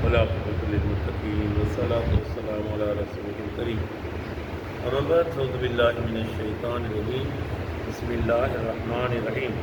والعاقبۃ للمتقین والصلاۃ والسلام علی رسول الکریم اما بعد اعوذ باللہ من الشیطان الرجیم بسم اللہ الرحمن الرحیم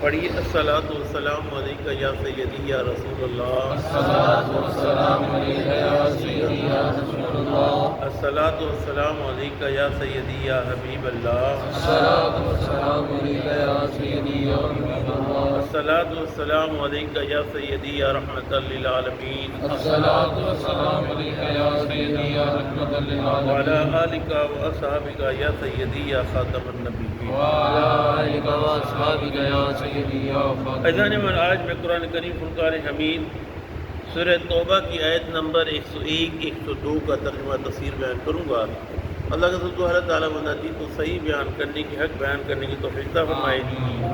پڑھیے الصلاۃ والسلام علیک یا سیدی یا رسول اللہ الصلاۃ والسلام علیک یا سیدی یا رسول اللہ الصلاۃ والسلام علیک یا سیدی یا حبیب اللہ الصلاۃ والسلام علیک یا سیدی یا حبیب اللہ الصلاۃ والسلام علیک یا سیدی یا رحمۃ للعالمین الصلاۃ والسلام علیک یا سیدی یا رحمۃ للعالمین وعلی آلک واصحابک یا سیدی یا خاتم النبیین وعلی آلک واصحابک یا سیدی یا خاتم عزیزان من، آج میں قرآن کریم فرقان حمید سورہ توبہ کی آیت نمبر 101 102 کا ترجمہ تفسیر بیان کروں گا۔ اللہ کا ذکر اللہ تعالیٰ منادی کو صحیح بیان کرنے کی، حق بیان کرنے کی توفیق عطا فرمائے،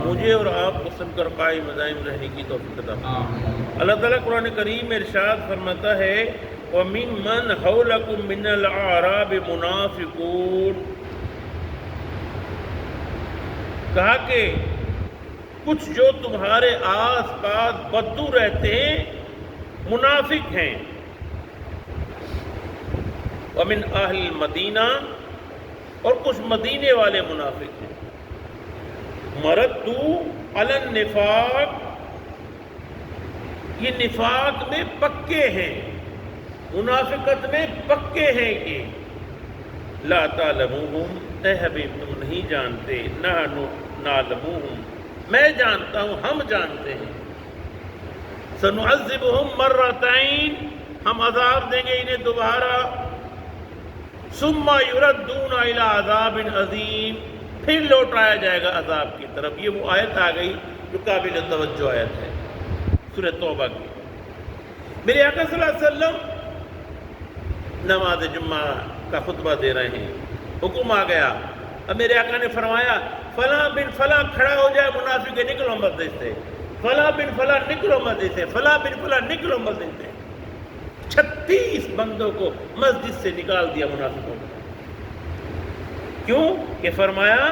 مجھے اور آپ کو سن کر قائم دائم رہنے کی توفیق عطا فرمائے۔ اللہ تعالیٰ قرآن کریم میں ارشاد فرماتا ہے وَمِن مَّنْ حَوْلَكُم مِّنَ الْأَعْرَابِ مُنَافِقُونَ، کہا کہ کچھ جو تمہارے آس پاس بدو رہتے ہیں منافق ہیں۔ وَمِنْ أَهْلِ الْمَدِینَةِ، اور کچھ مدینے والے منافق ہیں۔ مَرَدُّوا عَلَى النِّفَاقِ، یہ نفاق میں پکے ہیں، منافقت میں پکے ہیں یہ۔ لَا تَعْلَمُوهُمْ، اے حبیب تم نہیں جانتے، نَحْنُ نَعْلَمُوهُمْ، میں جانتا ہوں، ہم جانتے ہیں۔ سَنُعَذِّبُهُمْ مَرَّتَيْنِ، ہم عذاب دیں گے انہیں دوبارہ۔ ثُمَّ يُرَدُّونَ إِلَىٰ عَذَابٍ عَظِيمٍ، پھر لوٹایا جائے گا عذاب کی طرف۔ یہ وہ آیت آ گئی جو قابل توجہ آیت ہے سورہ توبہ کی۔ میرے آقا صلی اللہ علیہ وسلم نماز جمعہ کا خطبہ دے رہے ہیں، حکم آ گیا۔ اب میرے آقا نے فرمایا فلاں بن فلاں کھڑا ہو جائے منافق، نکلو مسجد سے، فلاں بن فلاں نکلو مسجد سے، فلاں بن فلاں نکلو مسجد سے۔ 36 بندوں کو مسجد سے نکال دیا منافقوں کو۔ کیوں کہ فرمایا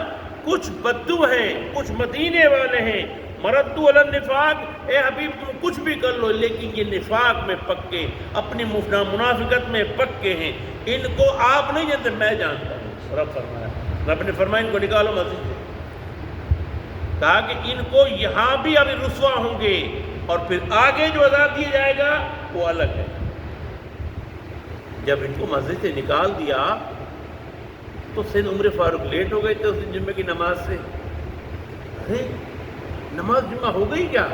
کچھ بدو ہیں، کچھ مدینے والے ہیں۔ مردو علی النفاق، اے حبیب تم کچھ بھی کر لو لیکن یہ نفاق میں پکے، اپنی منافقت میں پکے ہیں۔ ان کو آپ نہیں جانتے، میں جانتا ہوں۔ رب فرمایا، رب نے فرمایا ان کو نکالو مسجد سے۔ کہا کہ ان کو یہاں بھی ابھی رسوا ہوں گے اور پھر آگے جو عذاب دیا جائے گا وہ الگ ہے۔ جب ان کو مسجد سے نکال دیا تو سید عمر فاروق لیٹ ہو گئے تھے اس دن جمعے کی نماز سے۔ ارے نماز جمعہ ہو گئی کیا؟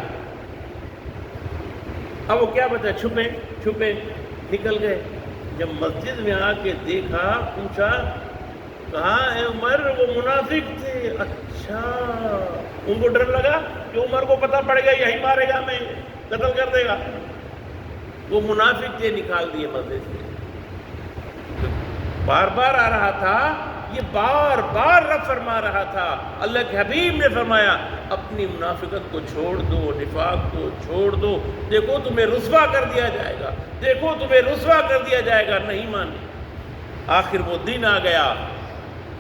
اب وہ کیا بتا، چھپے چھپے نکل گئے۔ جب مسجد میں آ کے دیکھا، پوچھا، کہا اے عمر وہ منافق تھے۔ اچھا، ان کو ڈر لگا کہ عمر کو پتہ پڑ گیا یہی مارے گا، میں قتل کر دے گا۔ وہ منافق تھے، نکال دیے مسجد سے۔ بار بار آ رہا تھا، یہ بار بار رب فرما رہا تھا، اللہ کے حبیب نے فرمایا اپنی منافقت کو چھوڑ دو، نفاق کو چھوڑ دو، دیکھو تمہیں رسوا کر دیا جائے گا، دیکھو تمہیں رسوا کر دیا جائے گا۔ نہیں مانے۔ آخر وہ دن آ گیا،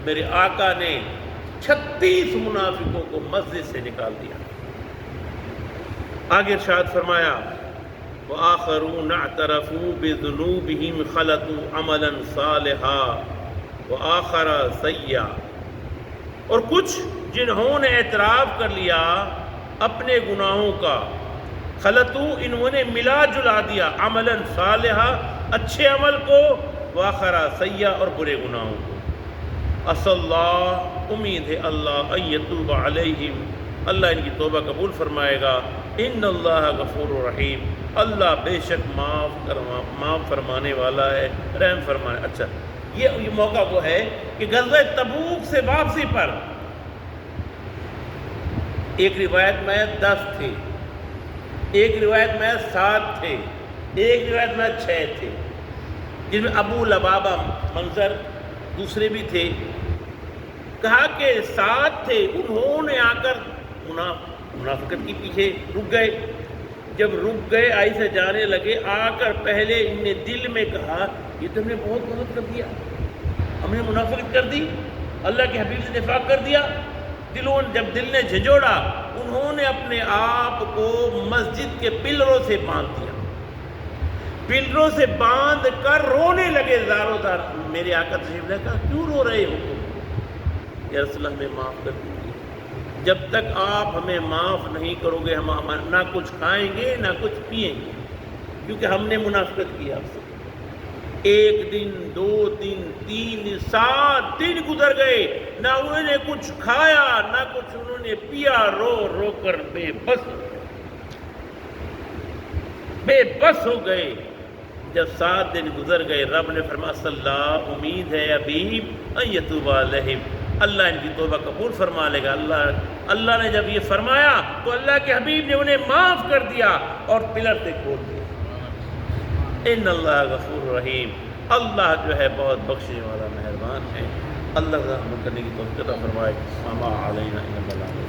میرے آقا نے 36 منافقوں کو مسجد سے نکال دیا۔ آگے ارشاد فرمایا وَآخَرُونَ اعْتَرَفُوا بِذُنُوبِهِمْ خَلَطُوا عَمَلًا صَالِحًا وَآخَرَ سَيِّئًا، اور کچھ جنہوں نے اعتراف کر لیا اپنے گناہوں کا، خلطو انہوں نے ملا جلا دیا، عملاً صالحا اچھے عمل کو، وآخر سیئا اور برے گناہوں کو۔ عسى اللہ، امید ہے اللہ، ان یتوب علیہم، اللہ ان کی توبہ قبول فرمائے گا۔ ان اللہ غفور رحیم، اللہ بے شک معاف فرمانے والا ہے، رحم فرمانے۔ اچھا، یہ موقع وہ ہے کہ غزوہ تبوک سے واپسی پر ایک روایت میں 10 تھے، ایک روایت میں 7 تھے، ایک روایت میں 6 تھے، جن میں ابو لبابہ منظر دوسرے بھی تھے۔ کہا کہ 7 تھے، انہوں نے آ کر منافقت کی پیچھے رک گئے۔ جب رک گئے، آئی سے جانے لگے، آ کر پہلے ان نے دل میں کہا یہ تو ہم نے بہت غلط کر دیا، ہم نے منافقت کر دی، اللہ کے حبیب سے نفاق کر دیا۔ جب دل نے جھنجھوڑا، انہوں نے اپنے آپ کو مسجد کے پلروں سے باندھ دیا، پلروں سے باندھ کر رونے لگے زاروں زار. میرے آقا تشریف لے کہا کیوں رو رہے ہو تم؟ یا رسول اللہ ہمیں معاف کر دیجیے. جب تک آپ ہمیں معاف نہیں کرو گے ہم نہ کچھ کھائیں گے نہ کچھ پئیں گے، کیونکہ ہم نے منافقت کی آپ سے. 1 دن 2 دن 3 دن 7 دن گزر گئے، نہ انہوں نے کچھ کھایا نہ کچھ انہوں نے پیا، رو رو کر بے بس ہو گئے. جب 7 دن گزر گئے رب نے فرمایا صلی اللہ امید ہے حبیب ان یتوب علیہم، اللہ ان کی توبہ قبول فرما لے گا. اللہ نے جب یہ فرمایا تو اللہ کے حبیب نے انہیں معاف کر دیا اور پلر سے کھول دیا. ان اللہ غفور رحیم، اللہ جو ہے بہت بخشنے والا مہربان ہے. اللہ رحم کرنے کی توفیق عطا فرمائے. وما علینا الا البلاغ.